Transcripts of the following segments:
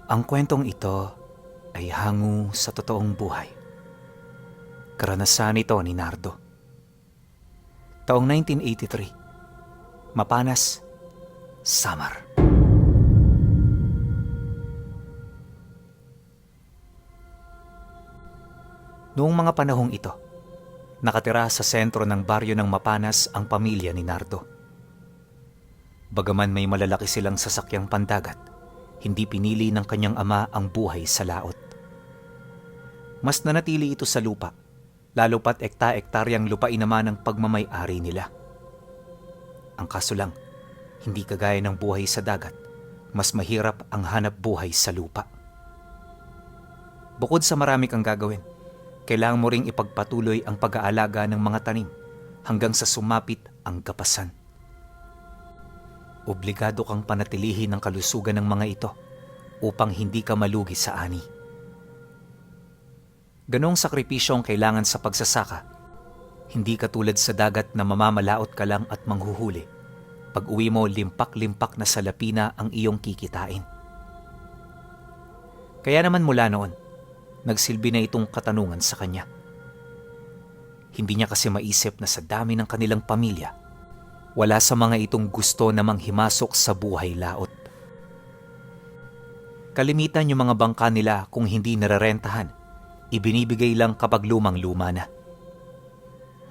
Ang kwentong ito ay hango sa totoong buhay. Karanasan ito ni Nardo. Taong 1983, Mapanas, Samar. Noong mga panahong ito, nakatira sa sentro ng baryo ng Mapanas ang pamilya ni Nardo. Bagaman may malalaki silang sasakyang pandagat, hindi pinili ng kanyang ama ang buhay sa laot. Mas nanatili ito sa lupa, lalo pat ekta-ektaryang lupain naman ang pagmamay-ari nila. Ang kaso lang, hindi kagaya ng buhay sa dagat, mas mahirap ang hanap buhay sa lupa. Bukod sa marami kang gagawin, kailangan mo ring ipagpatuloy ang pag-aalaga ng mga tanim hanggang sa sumapit ang kapasan. Obligado kang panatilihin ang kalusugan ng mga ito upang hindi ka malugi sa ani. Ganong sakripisyo ang kailangan sa pagsasaka. Hindi katulad sa dagat na mamamalaot ka lang at manghuhuli. Pag uwi mo, limpak-limpak na salapi na ang iyong kikitain. Kaya naman mula noon, nagsilbi na itong katanungan sa kanya. Hindi niya kasi maisip na sa dami ng kanilang pamilya, wala sa mga itong gusto na manghimasok sa buhay laot. Kalimitan yung mga bangka nila kung hindi narerentahan, ibinibigay lang kapag lumang-luma na.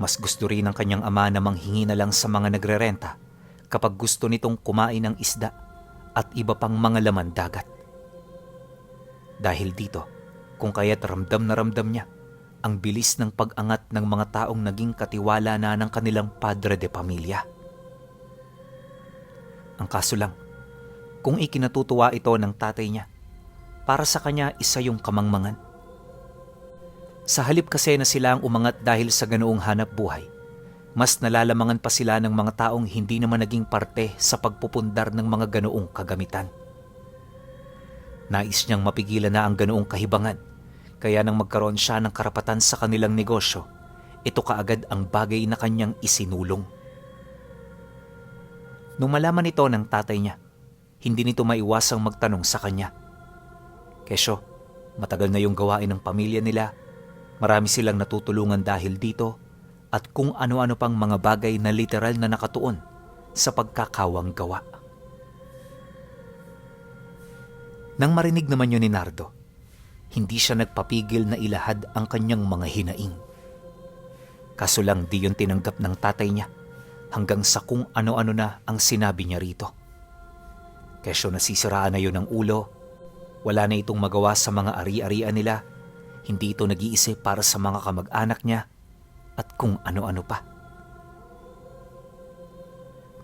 Mas gusto rin ng kanyang ama na manghingi na lang sa mga nagrerenta kapag gusto nitong kumain ng isda at iba pang mga laman dagat. Dahil dito, kung kaya't ramdam na ramdam niya ang bilis ng pag-angat ng mga taong naging katiwala na ng kanilang padre de pamilya. Ang kaso lang, kung ikinatutuwa ito ng tatay niya, para sa kanya isa yung kamangmangan. Sa halip kasi na sila ang umangat dahil sa ganoong hanap buhay, mas nalalamangan pa sila ng mga taong hindi naman naging parte sa pagpupundar ng mga ganoong kagamitan. Nais niyang mapigilan na ang ganoong kahibangan, kaya nang magkaroon siya ng karapatan sa kanilang negosyo, ito kaagad ang bagay na kanyang isinulong. Nung malaman ito ng tatay niya, hindi nito maiwasang magtanong sa kanya. Kesyo, matagal na yung gawain ng pamilya nila, marami silang natutulungan dahil dito, at kung ano-ano pang mga bagay na literal na nakatuon sa pagkakawang gawa. Nang marinig naman yun ni Nardo, hindi siya nagpapigil na ilahad ang kanyang mga hinaing. Kaso lang di yun tinanggap ng tatay niya hanggang sa kung ano-ano na ang sinabi niya rito. Kesyo nasisiraan na yun ng ulo, wala na itong magawa sa mga ari-arian nila, hindi ito nag-iisip para sa mga kamag-anak niya at kung ano-ano pa.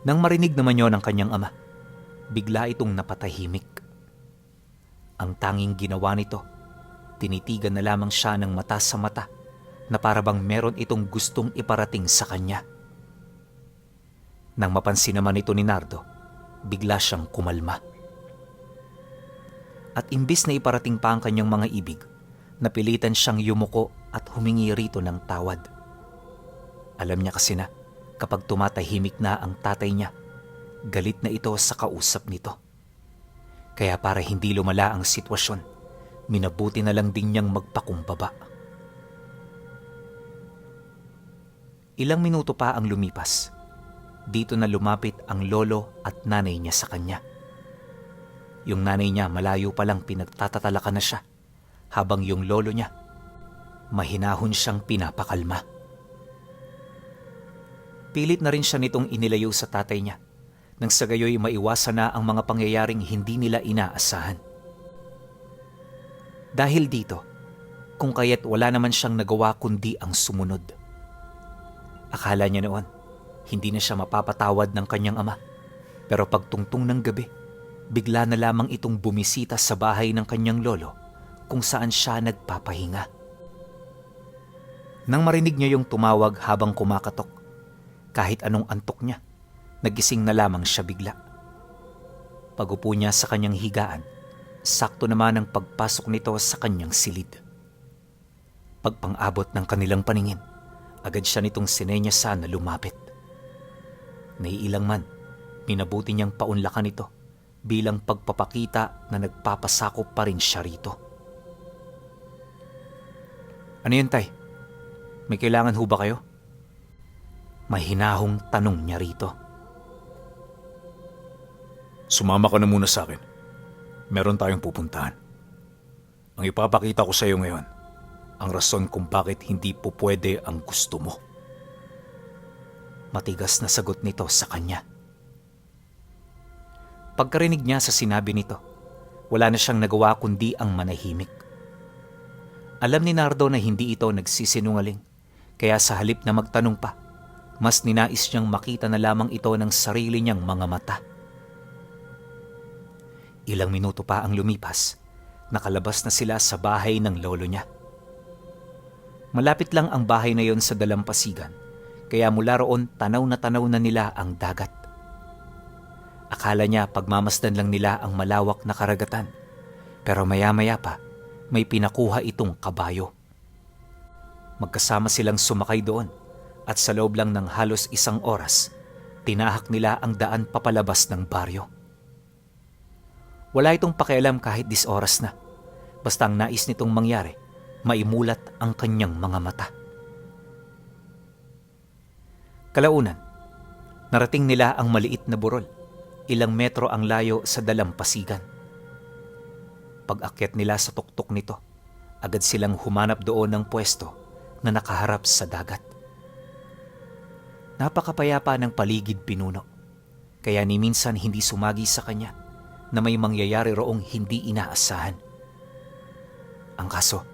Nang marinig naman yun ng kanyang ama, bigla itong napatahimik. Ang tanging ginawa nito, tinitigan na lamang siya ng mata sa mata na parabang meron itong gustong iparating sa kanya. Nang mapansin naman ito ni Nardo, bigla siyang kumalma. At imbis na iparating pa ang kanyang mga ibig, napilitan siyang yumuko at humingi rito ng tawad. Alam niya kasi na kapag tumatahimik na ang tatay niya, galit na ito sa kausap nito. Kaya para hindi lumala ang sitwasyon, minabuti na lang din niyang magpakumbaba. Ilang minuto pa ang lumipas. Dito na lumapit ang lolo at nanay niya sa kanya. Yung nanay niya malayo pa lang pinagtatatalakan na siya, habang yung lolo niya, mahinahon siyang pinapakalma. Pilit na rin siya nitong inilayo sa tatay niya, nang sa gayoy maiwasan na ang mga pangyayaring hindi nila inaasahan. Dahil dito, kung kaya't wala naman siyang nagawa kundi ang sumunod. Akala niya noon, hindi na siya mapapatawad ng kanyang ama. Pero pagtungtong ng gabi, bigla na lamang itong bumisita sa bahay ng kanyang lolo kung saan siya nagpapahinga. Nang marinig niya yung tumawag habang kumakatok, kahit anong antok niya, nagising na lamang siya bigla. Pagupo niya sa kanyang higaan, sakto naman ang pagpasok nito sa kanyang silid. Pagpang-abot ng kanilang paningin, agad siya nitong sinenyasan na lumapit. Naiilang man, minabuti niyang paunlakan ito bilang pagpapakita na nagpapasakop pa rin siya rito. Ano yun, Tay? May kailangan ho ba kayo? Mahinahong tanong niya rito. Sumama ka na muna sa akin. Meron tayong pupuntahan. Ang ipapakita ko sa iyo ngayon, ang rason kung bakit hindi po pwede ang gusto mo. Matigas na sagot nito sa kanya. Pagkarinig niya sa sinabi nito, wala na siyang nagawa kundi ang manahimik. Alam ni Nardo na hindi ito nagsisinungaling, kaya sa halip na magtanong pa, mas ninais niyang makita na lamang ito ng sarili niyang mga mata. Ilang minuto pa ang lumipas, nakalabas na sila sa bahay ng lolo niya. Malapit lang ang bahay na yon sa dalampasigan, kaya mula roon tanaw na nila ang dagat. Akala niya pagmamasdan lang nila ang malawak na karagatan, pero maya-maya pa may pinakuha itong kabayo. Magkasama silang sumakay doon at sa loob lang ng halos 1 oras, tinahak nila ang daan papalabas ng baryo. Wala itong pakialam kahit 10 oras na, basta ang nais nitong mangyari, maimulat ang kanyang mga mata. Kalaunan, narating nila ang maliit na burol, ilang metro ang layo sa dalampasigan. Pag-akyat nila sa tuktok nito, agad silang humanap doon ng pwesto na nakaharap sa dagat. Napakapayapa ng paligid pinuno, kaya ni minsan hindi sumagi sa kanya na may mangyayari roong hindi inaasahan. Ang kaso,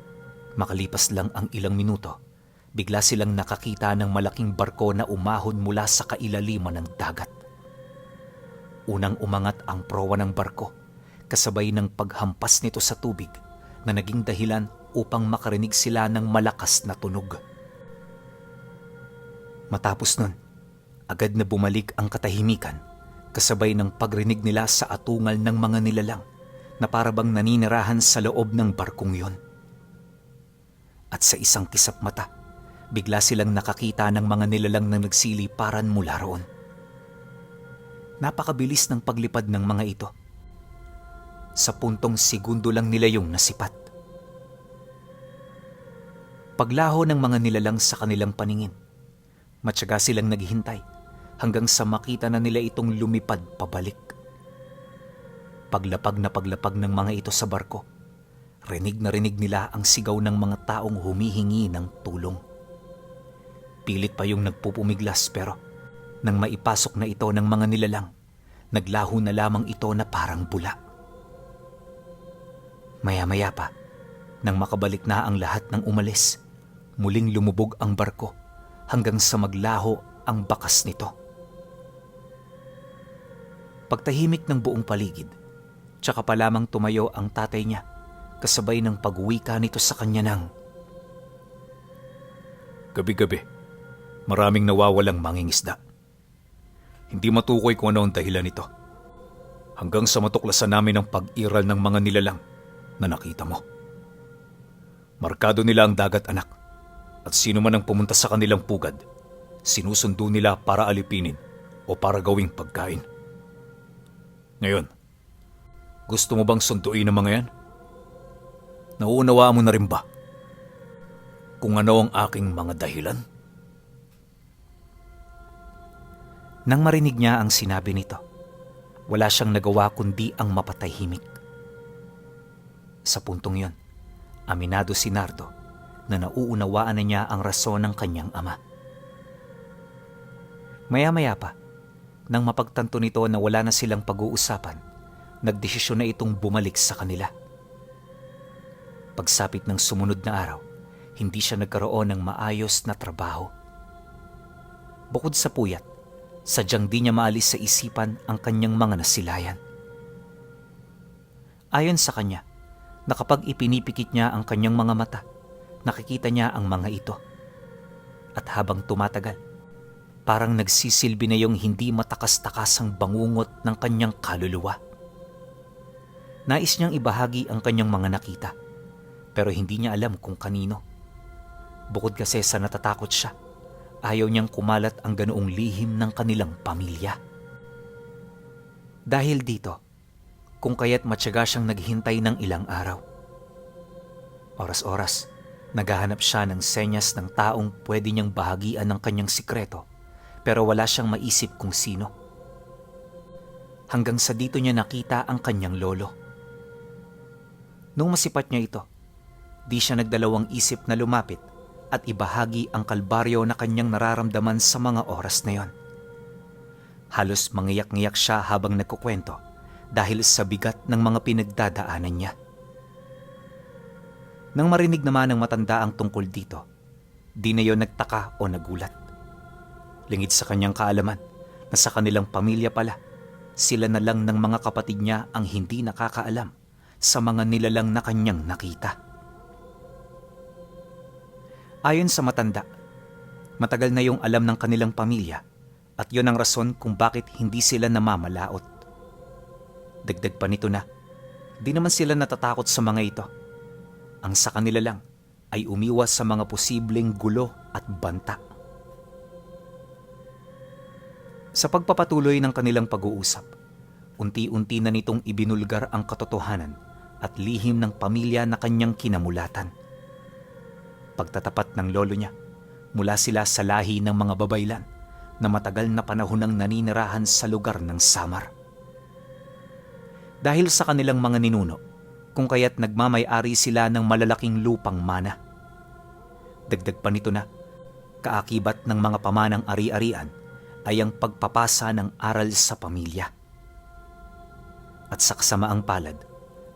makalipas lang ang ilang minuto, bigla silang nakakita ng malaking barko na umahon mula sa kailaliman ng dagat. Unang umangat ang prowa ng barko, kasabay ng paghampas nito sa tubig na naging dahilan upang makarinig sila ng malakas na tunog. Matapos nun, agad na bumalik ang katahimikan kasabay ng pagrinig nila sa atungal ng mga nilalang na parabang naninirahan sa loob ng barkong yon. At sa isang kisap mata, bigla silang nakakita ng mga nilalang na nagsiliparan mula roon. Napakabilis ng paglipad ng mga ito. Sa puntong segundo lang nila yung nasipat. Paglaho ng mga nilalang sa kanilang paningin, matyaga silang naghihintay hanggang sa makita na nila itong lumipad pabalik. Paglapag ng mga ito sa barko, rinig na rinig nila ang sigaw ng mga taong humihingi ng tulong. Pilit pa yung nagpupumiglas pero nang maipasok na ito ng mga nilalang, naglaho na lamang ito na parang bula. Maya-maya pa, nang makabalik na ang lahat ng umalis, muling lumubog ang barko hanggang sa maglaho ang bakas nito. Pagtahimik ng buong paligid, tsaka pa lamang tumayo ang tatay niya kasabay ng pagwika nito sa kanya ng, Gabi-gabi, maraming nawawalang mangingisda. Hindi matukoy kung ano ang dahilan nito. Hanggang sa matuklasan namin ang pag-iral ng mga nilalang na nakita mo. Markado nila ang dagat, anak, at sino man ang pumunta sa kanilang pugad, sinusundo nila para alipinin o para gawing pagkain. Ngayon, gusto mo bang sunduin ang mga yan? Nauunawaan mo na rin ba kung ano ang aking mga dahilan? Nang marinig niya ang sinabi nito, wala siyang nagawa kundi ang mapatahimik. Sa puntong yon, aminado si Nardo na nauunawaan na niya ang rason ng kanyang ama. Maya-maya pa, nang mapagtanto nito na wala na silang pag-uusapan, nagdesisyon na itong bumalik sa kanila. Pagsapit ng sumunod na araw, hindi siya nagkaroon ng maayos na trabaho. Bukod sa puyat, sadyang di niya maalis sa isipan ang kanyang mga nasilayan. Ayon sa kanya, na kapag ipinipikit niya ang kanyang mga mata, nakikita niya ang mga ito. At habang tumatagal, parang nagsisilbi na yung hindi matakas-takasang bangungot ng kanyang kaluluwa. Nais niyang ibahagi ang kanyang mga nakita, pero hindi niya alam kung kanino. Bukod kasi sa natatakot siya, ayaw niyang kumalat ang ganoong lihim ng kanilang pamilya. Dahil dito, kung kaya't matyaga siyang naghintay ng ilang araw. Oras-oras, naghahanap siya ng senyas ng taong pwede niyang bahagian ng kanyang sikreto, pero wala siyang maisip kung sino. Hanggang sa dito niya nakita ang kanyang lolo. Nung masipat niya ito, di siya nagdalawang isip na lumapit at ibahagi ang kalbaryo na kanyang nararamdaman sa mga oras na yon. Halos mangiyak-ngiyak siya habang nagkukwento dahil sa bigat ng mga pinagdadaanan niya. Nang marinig naman ng matanda ang tungkol dito, di na yon nagtaka o nagulat. Lingid sa kanyang kaalaman na sa kanilang pamilya pala, sila na lang ng mga kapatid niya ang hindi nakakaalam sa mga nilalang na kanyang nakita. Ayon sa matanda, matagal na yung alam ng kanilang pamilya at yon ang rason kung bakit hindi sila namamalaot. Dagdag pa nito na, di naman sila natatakot sa mga ito. Ang sa kanila lang ay umiwas sa mga posibleng gulo at banta. Sa pagpapatuloy ng kanilang pag-uusap, unti-unti na nitong ibinulgar ang katotohanan at lihim ng pamilya na kanyang kinamulatan. Pagtatapat ng lolo niya, mula sila sa lahi ng mga babaylan na matagal na panahon nang naninirahan sa lugar ng Samar. Dahil sa kanilang mga ninuno, kung kaya't nagmamay-ari sila ng malalaking lupang mana. Dagdag pa nito na, kaakibat ng mga pamanang ari-arian ay ang pagpapasa ng aral sa pamilya. At sa kasamaang palad,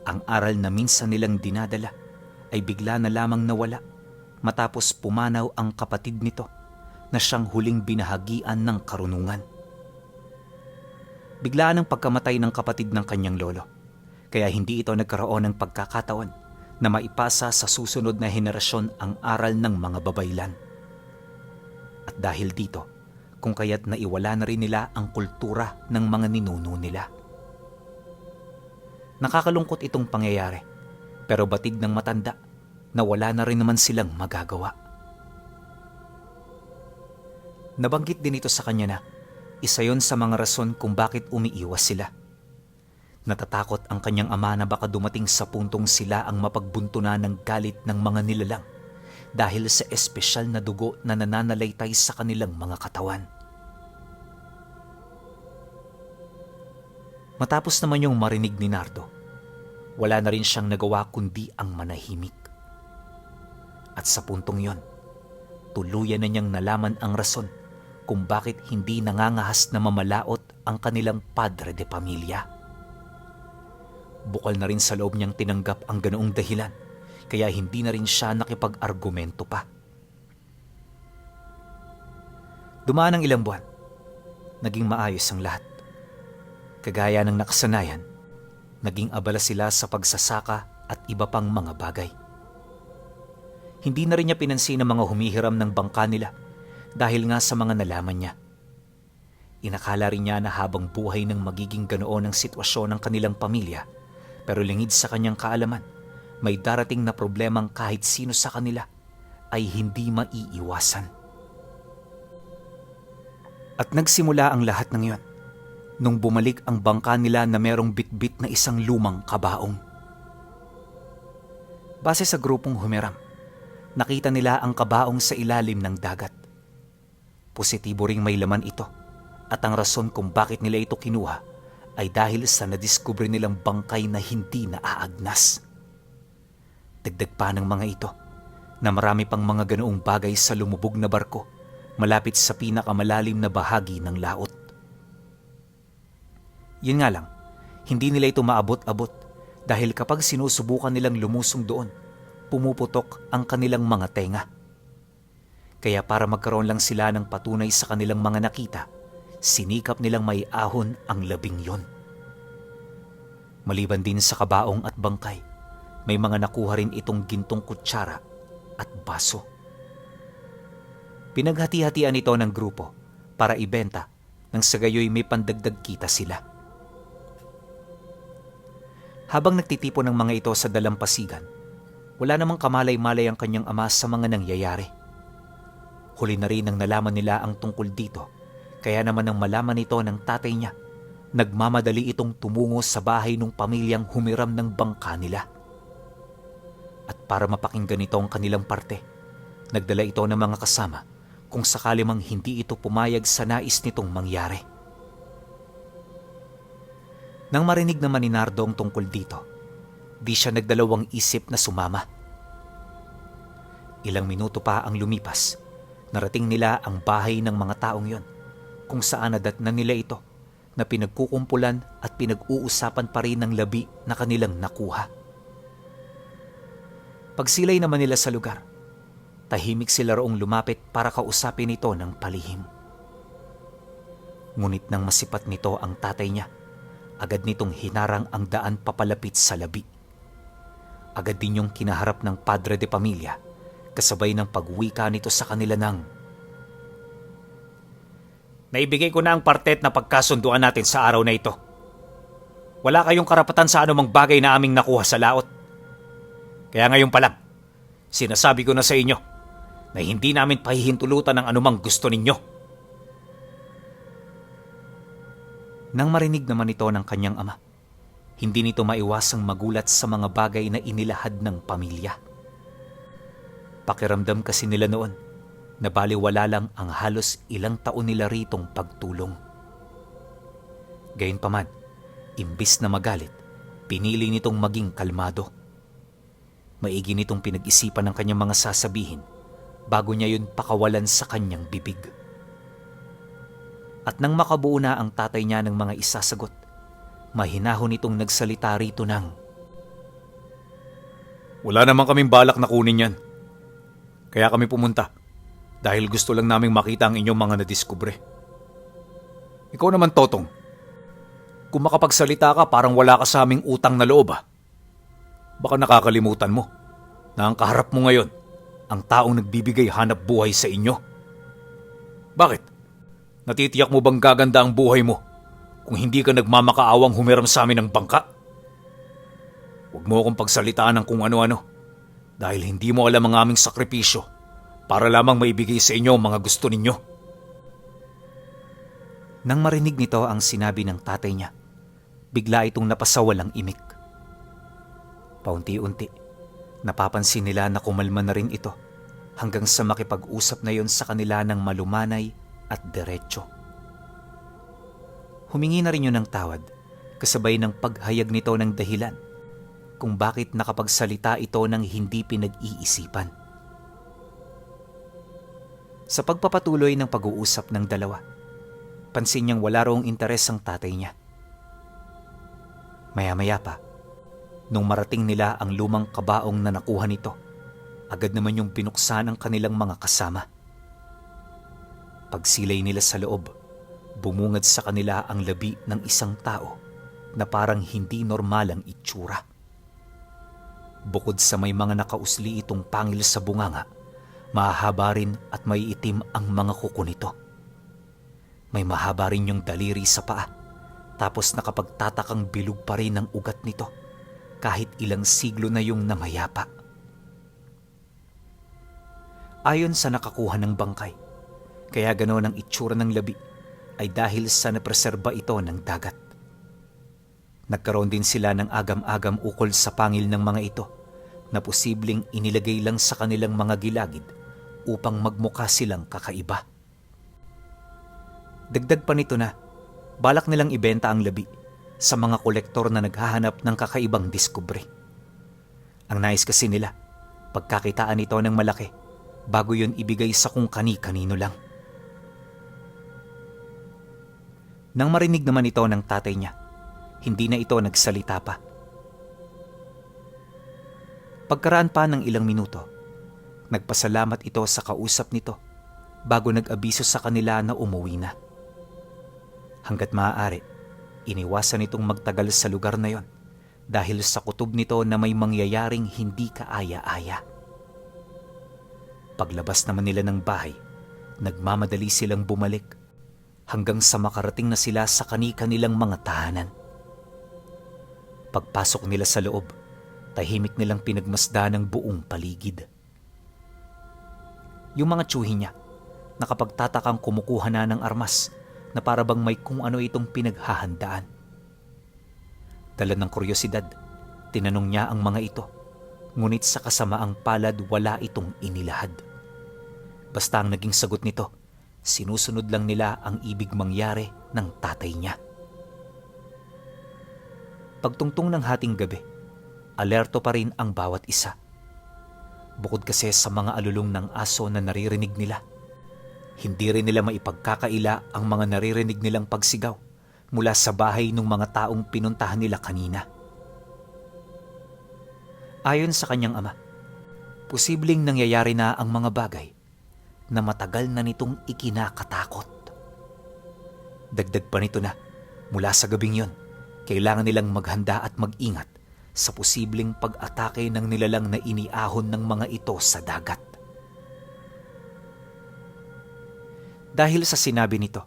ang aral na minsan nilang dinadala ay bigla na lamang nawala matapos pumanaw ang kapatid nito na siyang huling binahagian ng karunungan. Biglaan ang pagkamatay ng kapatid ng kanyang lolo, kaya hindi ito nagkaroon ng pagkakataon na maipasa sa susunod na henerasyon ang aral ng mga babaylan. At dahil dito, kung kaya't naiwala na rin nila ang kultura ng mga ninuno nila. Nakakalungkot itong pangyayari, pero batid ng matanda na wala na rin naman silang magagawa. Nabanggit din ito sa kanya na isa yon sa mga rason kung bakit umiiwas sila. Natatakot ang kanyang ama na baka dumating sa puntong sila ang mapagbuntunan ng galit ng mga nilalang dahil sa espesyal na dugo na nananalaytay sa kanilang mga katawan. Matapos naman yung marinig ni Nardo, wala na rin siyang nagawa kundi ang manahimik. At sa puntong yon, tuluyan na niyang nalaman ang rason kung bakit hindi nangangahas na mamalaot ang kanilang padre de pamilya. Bukal na rin sa loob niyang tinanggap ang ganoong dahilan, kaya hindi na rin siya nakipag-argumento pa. Dumaan ang ilang buwan, naging maayos ang lahat. Kagaya ng nakasanayan, naging abala sila sa pagsasaka at iba pang mga bagay. Hindi na rin niya pinansin ang mga humihiram ng bangka nila dahil nga sa mga nalaman niya. Inakala rin niya na habang buhay ng magiging ganoon ang sitwasyon ng kanilang pamilya, pero lingid sa kanyang kaalaman, may darating na problemang kahit sino sa kanila ay hindi maiiwasan. At nagsimula ang lahat ng iyon nung bumalik ang bangka nila na merong bitbit na isang lumang kabaong. Base sa grupong humiram, nakita nila ang kabaong sa ilalim ng dagat. Positibo ring may laman ito at ang rason kung bakit nila ito kinuha ay dahil sa nadiskubre nilang bangkay na hindi naaagnas. Dagdag pa ng mga ito na marami pang mga ganoong bagay sa lumubog na barko malapit sa pinakamalalim na bahagi ng laot. Yun nga lang, hindi nila ito maabot-abot dahil kapag sinusubukan nilang lumusong doon, pumuputok ang kanilang mga tenga. Kaya para magkaroon lang sila ng patunay sa kanilang mga nakita, sinikap nilang may ahon ang labing yon. Maliban din sa kabaong at bangkay, may mga nakuha rin itong gintong kutsara at baso. Pinaghati-hatian ito ng grupo para ibenta nang sa gayoy may pandagdag kita sila. Habang nagtitipon ng mga ito sa dalampasigan, wala namang kamalay-malay ang kanyang ama sa mga nangyayari. Huli na rin nang nalaman nila ang tungkol dito, kaya naman nang malaman ito ng tatay niya, Nagmamadali itong tumungo sa bahay ng pamilyang humiram ng bangka nila. At para mapakinggan nito ang kanilang parte, nagdala ito ng mga kasama kung sakali mang hindi ito pumayag sa nais nitong mangyari. Nang marinig naman ni Nardo ang tungkol dito, di siya nagdalawang isip na sumama. Ilang minuto pa ang lumipas, narating nila ang bahay ng mga taong yon, kung saan nadatnan nila ito na pinagkukumpulan at pinag-uusapan pa rin ng labi na kanilang nakuha. Pagsilay naman nila sa lugar, tahimik sila roong lumapit para kausapin ito ng palihim. Ngunit nang masipat nito ang tatay niya, agad nitong hinarang ang daan papalapit sa labi. Agad din yung kinaharap ng padre de pamilya, kasabay ng pagwika nito sa kanila ng, "Naibigay ko na ang partet na pagkasunduan natin sa araw na ito. Wala kayong karapatan sa anumang bagay na aming nakuha sa laot. Kaya ngayon pa lang, sinasabi ko na sa inyo na hindi namin pahihintulutan ng anumang gusto ninyo." Nang marinig naman ito ng kanyang ama, hindi nito maiwasang magulat sa mga bagay na inilahad ng pamilya. Pakiramdam kasi nila noon na baliwala lang ang halos ilang taon nila ritong pagtulong. Gayunpaman, imbis na magalit, pinili nitong maging kalmado. Maigi nitong pinag-isipan ng kanyang mga sasabihin bago niya yun pakawalan sa kanyang bibig. At nang makabuo na ang tatay niya ng mga isasagot, mahinahon itong nagsalita rito ng, Wala naman kaming balak na kunin yan. Kaya kami pumunta dahil gusto lang naming makita ang inyong mga nadiskubre. Ikaw naman, Totong, kung makapagsalita ka parang wala ka sa aming utang na loob ah. Baka nakakalimutan mo na ang kaharap mo ngayon ang taong nagbibigay hanap buhay sa inyo. Bakit? Natitiyak mo bang gaganda ang buhay mo kung hindi ka nagmamakaawang humiram sa amin ng bangka? Huwag mo akong pagsalitaan ng kung ano-ano dahil hindi mo alam ang aming sakripisyo para lamang maibigay sa inyo ang mga gusto ninyo. Nang marinig nito ang sinabi ng tatay niya, bigla itong napasawalang imik. Paunti-unti, napapansin nila na kumalma na rin ito hanggang sa makipag-usap na yon sa kanila ng malumanay at diretso. Humingi na rin yun ng tawad kasabay ng paghayag nito ng dahilan kung bakit nakapagsalita ito ng hindi pinag-iisipan. Sa pagpapatuloy ng pag-uusap ng dalawa, pansin niyang wala roong interes ang tatay niya. Maya-maya pa, nung marating nila ang lumang kabaong na nakuha nito, agad naman yung binuksan ang kanilang mga kasama. Pagsilay nila sa loob, bumungad sa kanila ang labi ng isang tao na parang hindi normal ang itsura. Bukod sa may mga nakausli itong pangil sa bunganga, mahaba rin at may itim ang mga kuko nito. May mahaba rin yung daliri sa paa, tapos nakapagtatakang bilog pa rin ang ugat nito kahit ilang siglo na yung namayapa. Ayon sa nakakuha ng bangkay, kaya ganoon ang itsura ng labi ay dahil sa napreserba ito ng dagat. Nagkaroon din sila ng agam-agam ukol sa pangil ng mga ito na posibleng inilagay lang sa kanilang mga gilagid upang magmukha silang kakaiba. Dagdag pa nito na balak nilang ibenta ang labi sa mga kolektor na naghahanap ng kakaibang diskubre. Ang nais kasi nila, pagkakitaan ito ng malaki bago yun ibigay sa kung kani-kanino lang. Nang marinig naman ito ng tatay niya, hindi na ito nagsalita pa. Pagkaraan pa ng ilang minuto, nagpasalamat ito sa kausap nito bago nag-abiso sa kanila na umuwi na. Hanggat maaari, iniwasan itong magtagal sa lugar na yon dahil sa kutob nito na may mangyayaring hindi kaaya-aya. Paglabas naman nila ng bahay, nagmamadali silang bumalik hanggang sa makarating na sila sa kani-kanilang mga tahanan. Pagpasok nila sa loob, tahimik nilang pinagmasdan ang buong paligid. Yung mga tsuhi niya, nakapagtatakang kumukuha na ng armas na para bang may kung ano itong pinaghahandaan. Dala ng kuryosidad, tinanong niya ang mga ito, ngunit sa kasamaang palad wala itong inilahad. Basta ang naging sagot nito, sinusunod lang nila ang ibig mangyari ng tatay niya. Pagtungtong ng hating gabi, alerto pa rin ang bawat isa. Bukod kasi sa mga alulong ng aso na naririnig nila, hindi rin nila maipagkakaila ang mga naririnig nilang pagsigaw mula sa bahay ng mga taong pinuntahan nila kanina. Ayon sa kanyang ama, posibleng nangyayari na ang mga bagay na matagal na nitong ikinakatakot. Dagdag pa nito na mula sa gabing yon, kailangan nilang maghanda at mag-ingat sa posibleng pag-atake ng nilalang na iniahon ng mga ito sa dagat. Dahil sa sinabi nito,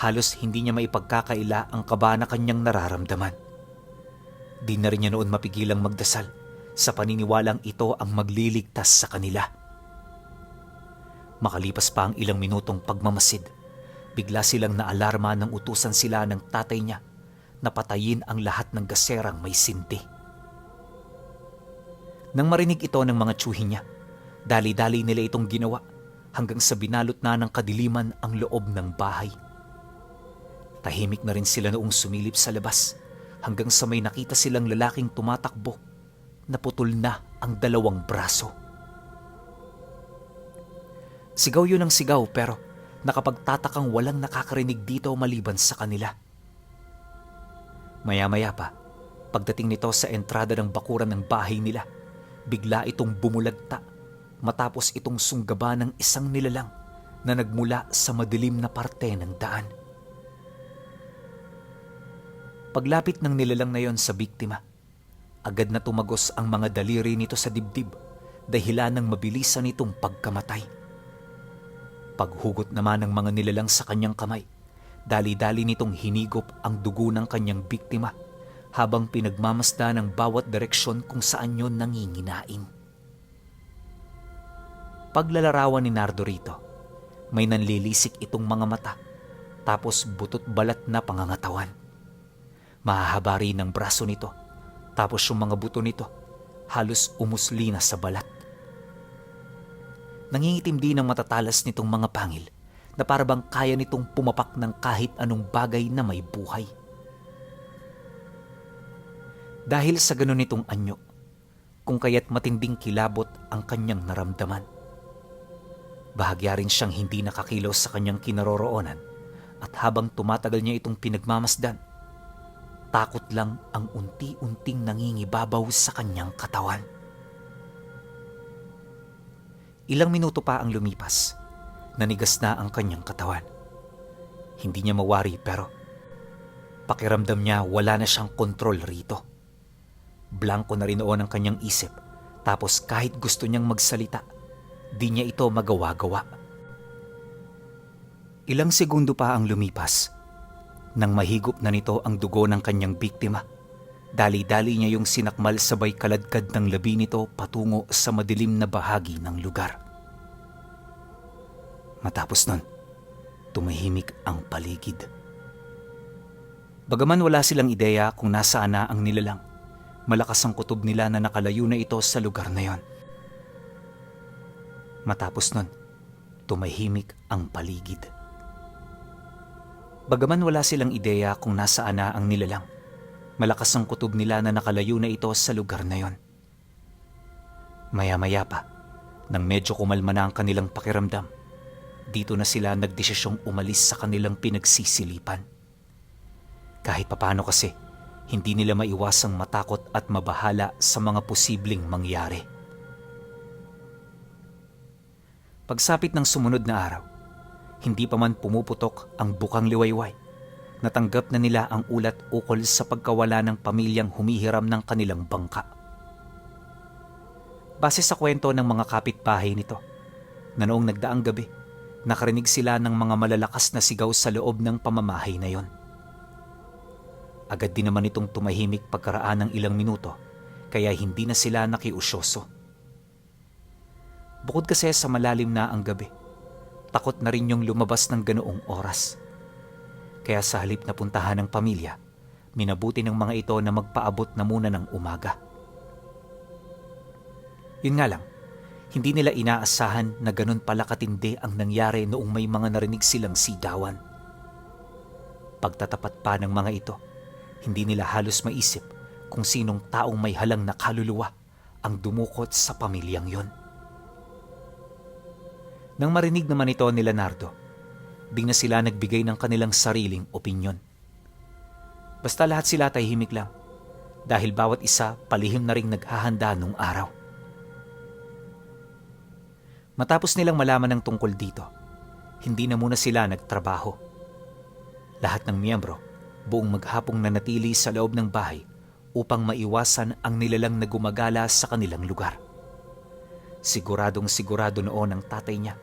halos hindi niya maipagkakaila ang kaba na kanyang nararamdaman. Di na rin niya noon mapigilang magdasal sa paniniwalang ito ang magliligtas sa kanila. Makalipas pa ang ilang minutong pagmamasid, bigla silang naalarma nang utusan sila ng tatay niya na patayin ang lahat ng gaserang may sinti. Nang marinig ito ng mga tsuhin niya, dali-dali nila itong ginawa hanggang sa binalot na ng kadiliman ang loob ng bahay. Tahimik na rin sila noong sumilip sa labas hanggang sa may nakita silang lalaking tumatakbo na putol na ang dalawang braso. Sigaw yun ang sigaw pero nakapagtatakang walang nakakarinig dito maliban sa kanila. Maya-maya pa, pagdating nito sa entrada ng bakuran ng bahay nila, bigla itong bumulagta matapos itong sunggaba ng isang nilalang na nagmula sa madilim na parte ng daan. Paglapit ng nilalang na yon sa biktima, agad na tumagos ang mga daliri nito sa dibdib dahilan ng mabilisan nitong pagkamatay. Paghugot naman ng mga nilalang sa kanyang kamay, dali-dali nitong hinigop ang dugo ng kanyang biktima habang pinagmamasda ng bawat direksyon kung saan yon nanginginain. Paglalarawan ni Nardo rito, may nanlilisik itong mga mata tapos butot balat na pangangatawan. Mahahaba rin ang braso nito tapos yung mga buto nito halos umusli na sa balat. Nangingitim din ang matatalas nitong mga pangil na parabang kaya nitong pumapak ng kahit anong bagay na may buhay. Dahil sa ganun nitong anyo, kung kaya't matinding kilabot ang kanyang naramdaman. Bahagya rin siyang hindi nakakilos sa kanyang kinaroroonan at habang tumatagal niya itong pinagmamasdan, takot lang ang unti-unting nangingibabaw sa kanyang katawan. Ilang minuto pa ang lumipas, nanigas na ang kanyang katawan. Hindi niya mawari pero pakiramdam niya wala na siyang kontrol rito. Blanko na rin noon ang kanyang isip tapos kahit gusto niyang magsalita, di niya ito magawa-gawa. Ilang segundo pa ang lumipas nang mahigop na nito ang dugo ng kanyang biktima. Dali-dali niya yung sinakmal sabay kaladkad ng labi nito patungo sa madilim na bahagi ng lugar. Matapos nun, tumahimik ang paligid. Bagaman wala silang ideya kung nasaan na ang nilalang, malakas ang kutob nila na nakalayo na ito sa lugar na yon. Matapos nun, tumahimik ang paligid. Bagaman wala silang ideya kung nasaan na ang nilalang, malakas ang kutob nila na nakalayo na ito sa lugar na yon. Maya-maya pa, nang medyo kumalma na ang kanilang pakiramdam, dito na sila nagdesisyong umalis sa kanilang pinagsisilipan. Kahit papano kasi, hindi nila maiwasang matakot at mabahala sa mga posibleng mangyari. Pagsapit ng sumunod na araw, hindi pa man pumuputok ang bukang liwayway, natanggap na nila ang ulat ukol sa pagkawala ng pamilyang humihiram ng kanilang bangka. Base sa kwento ng mga kapitbahay nito, na noong nagdaang gabi, nakarinig sila ng mga malalakas na sigaw sa loob ng pamamahay na yon. Agad din naman itong tumahimik pagkaraan ng ilang minuto, kaya hindi na sila nakiusyoso. Bukod kasi sa malalim na ang gabi, takot na rin yung lumabas ng ganoong oras. Kaya sa halip na puntahan ng pamilya, minabuti ng mga ito na magpaabot na muna ng umaga. Yun nga lang, hindi nila inaasahan na ganun pala katindi ang nangyari noong may mga narinig silang sigawan. Pagtatapat pa ng mga ito, hindi nila halos maisip kung sinong taong may halang na kaluluwa ang dumukot sa pamilyang yon. Nang marinig naman ito ni Leonardo, bigla sila nagbigay ng kanilang sariling opinyon. Basta lahat sila tahimik lang dahil bawat isa palihim na ring naghahanda nung araw. Matapos nilang malaman ng tungkol dito, hindi na muna sila nagtrabaho. Lahat ng miyembro buong maghapong nanatili sa loob ng bahay upang maiwasan ang nilalang na gumagala sa kanilang lugar. Siguradong sigurado noon ang tatay niya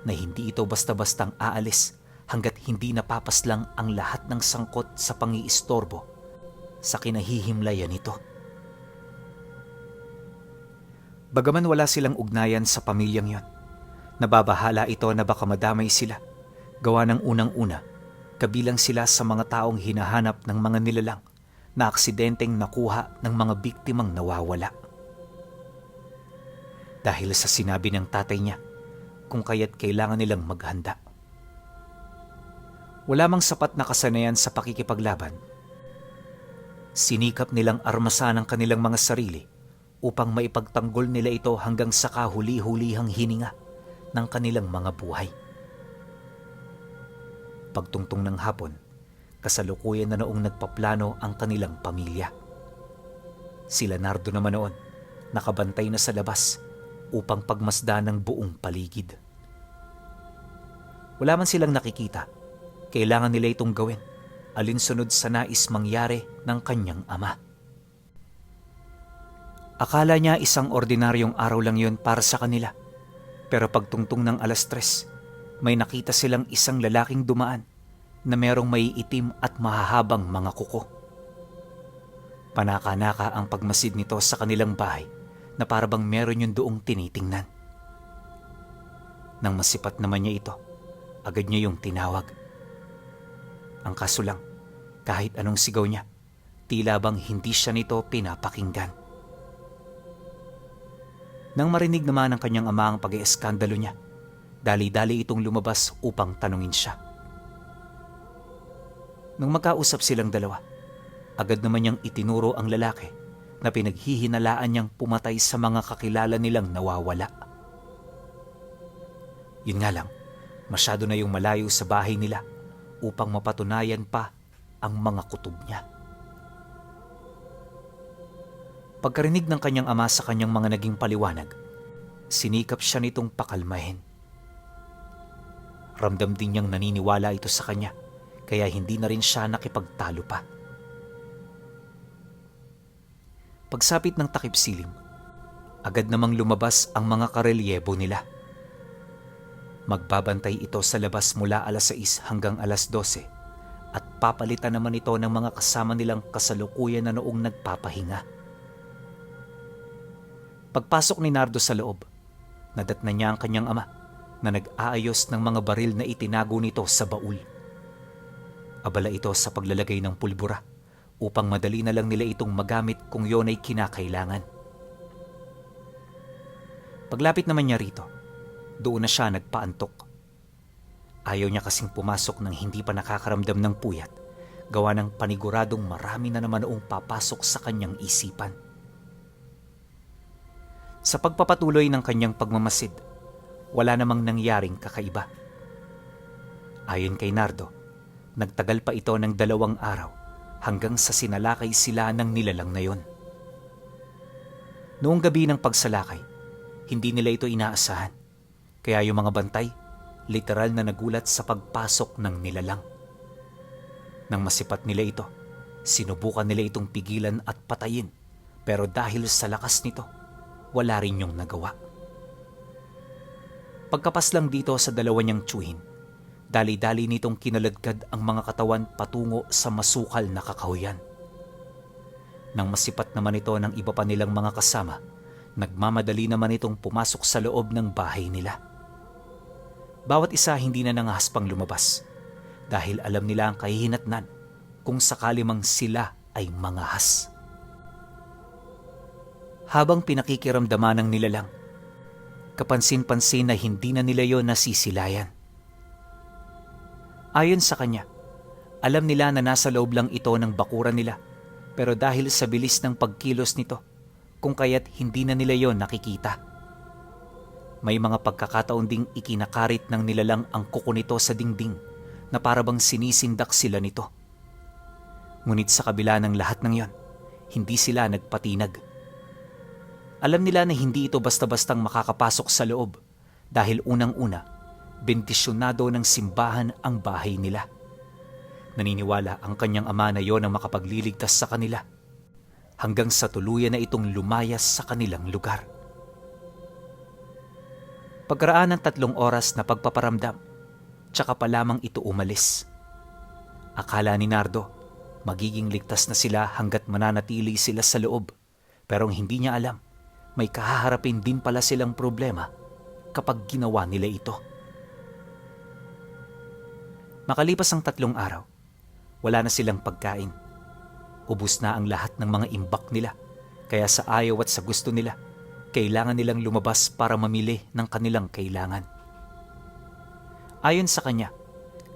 na hindi ito basta-bastang aalis hanggat hindi napapaslang ang lahat ng sangkot sa pangiistorbo sa kinahihimlayan nito. Bagaman wala silang ugnayan sa pamilyang yon, nababahala ito na baka madamay sila, gawa ng unang-una, kabilang sila sa mga taong hinahanap ng mga nilalang na aksidenteng nakuha ng mga biktimang nawawala. Dahil sa sinabi ng tatay niya, kung kaya't kailangan nilang maghanda. Wala mang sapat na kasanayan sa pakikipaglaban, sinikap nilang armasan ang kanilang mga sarili upang maipagtanggol nila ito hanggang sa kahuli-hulihang hininga ng kanilang mga buhay. Pagtungtong ng hapon, kasalukuyan na noong nagpaplano ang kanilang pamilya. Si Leonardo naman noon, nakabantay na sa labas upang pagmasdan ng buong paligid. Wala man silang nakikita, kailangan nila itong gawin, alinsunod sa nais mangyari ng kanyang ama. Akala niya isang ordinaryong araw lang yun para sa kanila, pero pagtungtong ng 3:00, may nakita silang isang lalaking dumaan na merong may itim at mahahabang mga kuko. Panaka-naka ang pagmasid nito sa kanilang bahay na parabang meron yung doong tinitingnan. Nang masipat naman niya ito, agad niya yung tinawag. Ang kaso lang, kahit anong sigaw niya, tila bang hindi siya nito pinapakinggan. Nang marinig naman ng kanyang ama ang pag-ieskandalo niya, dali-dali itong lumabas upang tanungin siya. Nang magkausap silang dalawa, agad naman niyang itinuro ang lalaki na pinaghihinalaan niyang pumatay sa mga kakilala nilang nawawala. Yun nga lang, masyado na yung malayo sa bahay nila upang mapatunayan pa ang mga kutob niya. Pagkarinig ng kanyang ama sa kanyang mga naging paliwanag, sinikap siya nitong pakalmahin. Ramdam din niyang naniniwala ito sa kanya, kaya hindi na rin siya nakipagtalo pa. Pagsapit ng takip silim, agad namang lumabas ang mga karelyebo nila. Magbabantay ito sa labas mula 6:00 hanggang 12:00 at papalitan naman ito ng mga kasama nilang kasalukuyan na noong nagpapahinga. Pagpasok ni Nardo sa loob, nadatnan niya ang kanyang ama na nag-aayos ng mga baril na itinago nito sa baul. Abala ito sa paglalagay ng pulbura upang madali na lang nila itong magamit kung yon ay kinakailangan. Paglapit naman niya rito, doon na siya nagpaantok. Ayaw niya kasing pumasok nang hindi pa nakakaramdam ng puyat, gawa ng paniguradong marami na naman noong papasok sa kanyang isipan. Sa pagpapatuloy ng kanyang pagmamasid, wala namang nangyaring kakaiba. Ayon kay Nardo, nagtagal pa ito ng 2 araw hanggang sa sinalakay sila ng nilalang na yon. Noong gabi ng pagsalakay, hindi nila ito inaasahan, kaya yung mga bantay, literal na nagulat sa pagpasok ng nilalang. Nang masipat nila ito, sinubukan nila itong pigilan at patayin, pero dahil sa lakas nito, wala rin yung nagawa. Pagkapas lang dito sa 2 niyang tiyuhin, dali-dali nitong kinaladkad ang mga katawan patungo sa masukal na kakahuyan. Nang masipat naman ito ng iba pa nilang mga kasama, nagmamadali naman itong pumasok sa loob ng bahay nila. Bawat isa hindi na nangahas pang lumabas, dahil alam nila ang kahihinatnan kung sakali mang sila ay mangahas. Habang pinakikiramdaman ng nilalang, kapansin-pansin na hindi na nila yon nasisilayan. Ayon sa kanya, alam nila na nasa loob lang ito ng bakuran nila, pero dahil sa bilis ng pagkilos nito, kung kaya't hindi na nila yon nakikita. May mga pagkakataon ding ikinakarit ng nilalang ang kuko nito sa dingding na parabang sinisindak sila nito. Ngunit sa kabila ng lahat ng yon, hindi sila nagpatinag. Alam nila na hindi ito basta-bastang makakapasok sa loob dahil unang-una, bendisyonado ng simbahan ang bahay nila. Naniniwala ang kanyang ama na yon ang makapagliligtas sa kanila hanggang sa tuluyan na itong lumayas sa kanilang lugar. Pagkaraan ng 3 oras na pagpaparamdam, tsaka pa lamang ito umalis. Akala ni Nardo, magiging ligtas na sila hanggat mananatili sila sa loob, pero hindi niya alam, may kahaharapin din pala silang problema kapag ginawa nila ito. Makalipas ang 3 araw, wala na silang pagkain. Ubus na ang lahat ng mga imbak nila, kaya sa ayaw at sa gusto nila, kailangan nilang lumabas para mamili ng kanilang kailangan. Ayon sa kanya,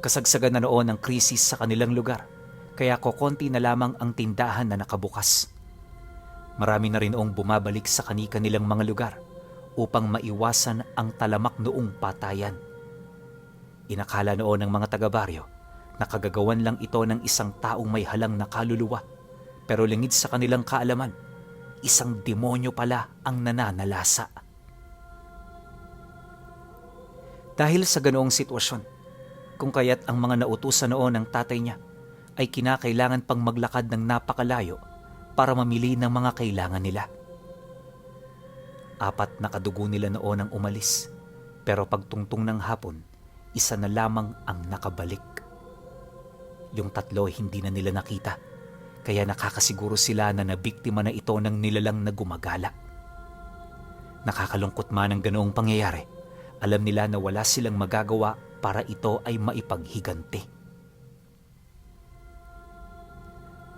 kasagsagan na noon ang krisis sa kanilang lugar, kaya kokonti na lamang ang tindahan na nakabukas. Marami na rin noong bumabalik sa kani-kanilang mga lugar upang maiwasan ang talamak noong patayan. Inakala noon ng mga taga-baryo na kagagawan lang ito ng isang taong may halang na kaluluwa, pero lingid sa kanilang kaalaman, isang demonyo pala ang nananalasa. Dahil sa ganoong sitwasyon, kung kaya't ang mga nautusan noon ng tatay niya ay kinakailangan pang maglakad ng napakalayo para mamili ng mga kailangan nila. 4 na kadugo nila noon ang umalis, pero pagtungtong ng hapon, 1 na lamang ang nakabalik. Yung 3 hindi na nila nakita, kaya nakakasiguro sila na nabiktima na ito ng nilalang na gumagala. Nakakalungkot man ang ganoong pangyayari, alam nila na wala silang magagawa para ito ay maipaghiganti.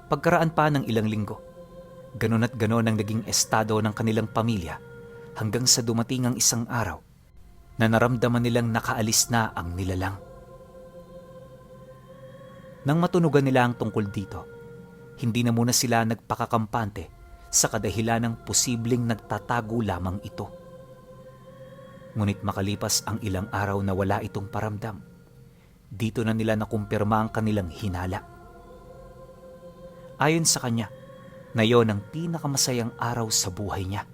Pagkaraan pa ng ilang linggo, ganon at ganon ang naging estado ng kanilang pamilya hanggang sa dumating ang isang araw na naramdaman nilang nakaalis na ang nilalang. Nang matunugan nila ang tungkol dito, hindi na muna sila nagpakakampante sa kadahilan ng posibleng nagtatago lamang ito. Ngunit makalipas ang ilang araw na wala itong paramdam, dito na nila nakumpirma ang kanilang hinala. Ayon sa kanya, na yon ang pinakamasayang araw sa buhay niya.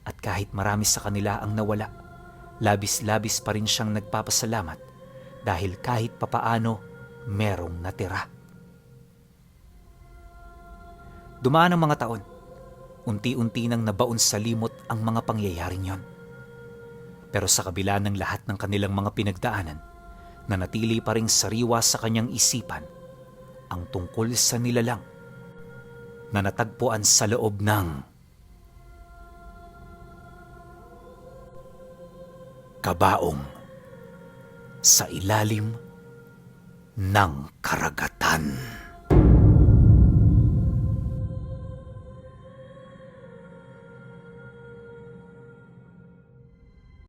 At kahit marami sa kanila ang nawala, labis-labis pa rin siyang nagpapasalamat dahil kahit papaano merong natira. Dumaan ang mga taon, unti-unti nang nabaon sa limot ang mga pangyayaring yon. Pero sa kabila ng lahat ng kanilang mga pinagdaanan, nanatili pa ring sariwa sa kanyang isipan ang tungkol sa nilalang na natagpuan sa loob ng kabaong sa ilalim ng karagatan.